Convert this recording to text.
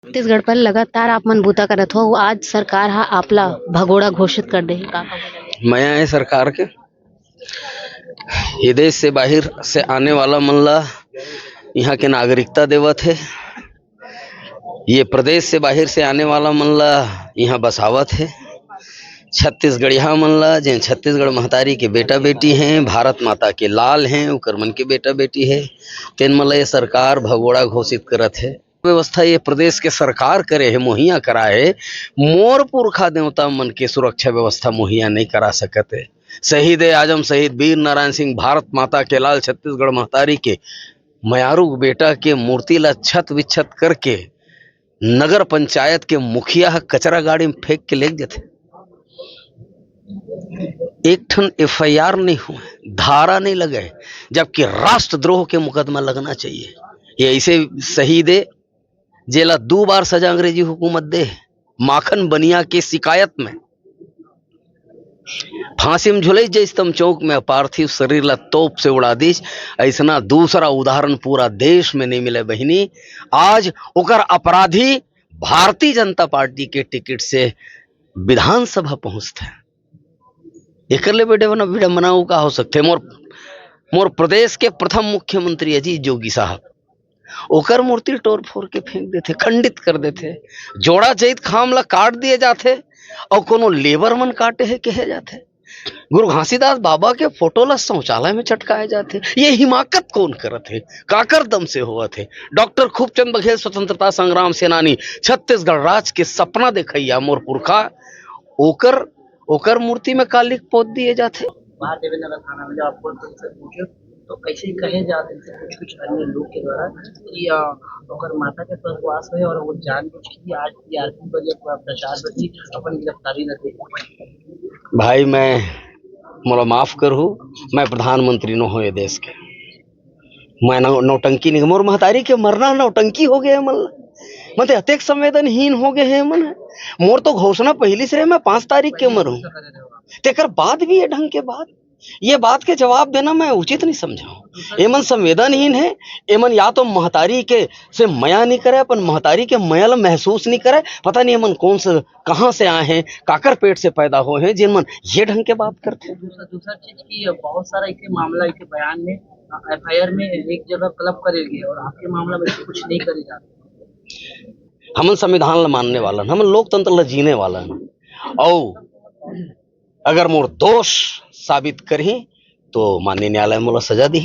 छत्तीसगढ़ पर लगातार आप मनबूता करत हो आज सरकार हा आपला भगोड़ा घोषित कर दे हे का बोले? मया है सरकार के ये देश से बाहर से आने वाला मन ला यहाँ के नागरिकता देवत है। ये प्रदेश से बाहर से आने वाला मन ला यहाँ बसावत है। छत्तीसगढ़िया मन ला जिन छत्तीसगढ़ महतारी के बेटा बेटी हैं, भारत माता के लाल हैं, ओकर मन के बेटा बेटी है, तेन मन ला ये सरकार भगोड़ा घोषित करत है। व्यवस्था ये प्रदेश के सरकार करे है, मुहैया कराए है। मोर पुरखा देवता मन के सुरक्षा व्यवस्था मुहैया नहीं करा सकत है। शहीद आजम शहीद वीर नारायण सिंह भारत माता के लाल छत्तीसगढ़ महतारी के मयारू बेटा के मूर्ति ला छत विच्छत करके नगर पंचायत के मुखिया कचरा गाड़ी में फेंक के ले जाते। एक ठन एफआईआर नहीं हुआ, धारा नहीं लगे, जबकि राष्ट्रद्रोह के मुकदमा लगना चाहिए। ये ऐसे शहीद जेला 2 बार सजा अंग्रेजी हुकूमत दे, माखन बनिया के शिकायत में फांसी में झुलई जैस तम चौक में पार्थिव शरीर ला तोप से उड़ा दीस। ऐसा दूसरा उदाहरण पूरा देश में नहीं मिले बहिनी। आज ओकर अपराधी भारतीय जनता पार्टी के टिकट से विधानसभा पहुंचते हैं। एक ले बेटे बना विडम्बनाओं का हो सकते। मोर प्रदेश के प्रथम मुख्यमंत्री अजीत जोगी साहब ओकर मूर्ति तोड़ फोड़ के फेंक देते, खंडित कर देते। जोड़ा जैत खाम ला काट दिए जाते और कोनो लेबर मन काटे है कहे जाते। गुरु घासीदास बाबा के फोटो ला शौचालय में चटकाए जाते। ये हिमाकत कौन करत है, काकर दम से हुआ थे? डॉक्टर खूबचंद बघेल स्वतंत्रता संग्राम सेनानी, छत्तीसगढ़ राज्य के सपना देखैया मोर पुरखा, ओकर मूर्ति में कालिक पोत दिए जाते। बाहर देवेंद्र थाना में जब आपको तुमसे पूछो तो कैसे कहे जाते थे कुछ अन्य लोग के द्वारा कि ओकर माता के स्वर्गवास हुए और वो जानबूझ के आज टीआरपी पर जब प्रचार प्रति अपन गिरफ्तारी न दे। भाई मैं मोला माफ करहु, मैं प्रधानमंत्री न हो ये देश के। मैं नौटंकी नहीं, मोर महतारी के मरना नौटंकी हो गए मन, मतलब अत्यधिक संवेदनहीन हो गए हैं मन। मोर तो घोषणा पहली से मैं 5 तारीख के मरूं, तेकर बाद भी ये ढंग के बात, ये बात के जवाब देना मैं उचित नहीं समझा। एमन संवेदनहीन है, एमन या तो महतारी के से मया नहीं करे, अपन महतारी के मयल महसूस नहीं करे। पता नहीं एमन कौन से कहां से आए हैं, काकर पेट से पैदा हुए हैं जिन मन ये ढंग के बात करते। दूसरा चीज की बहुत सारा ऐसे मामला ऐसे बयान में एफआईआर में एक जगह क्लब करे गए और आपके मामला में कुछ नहीं करे जाते। हम संविधान ला मानने वाला, हम लोकतंत्र ला जीने वाला, और अगर मोर दोष साबित करही तो माननीय न्यायालय मोला सजा दी।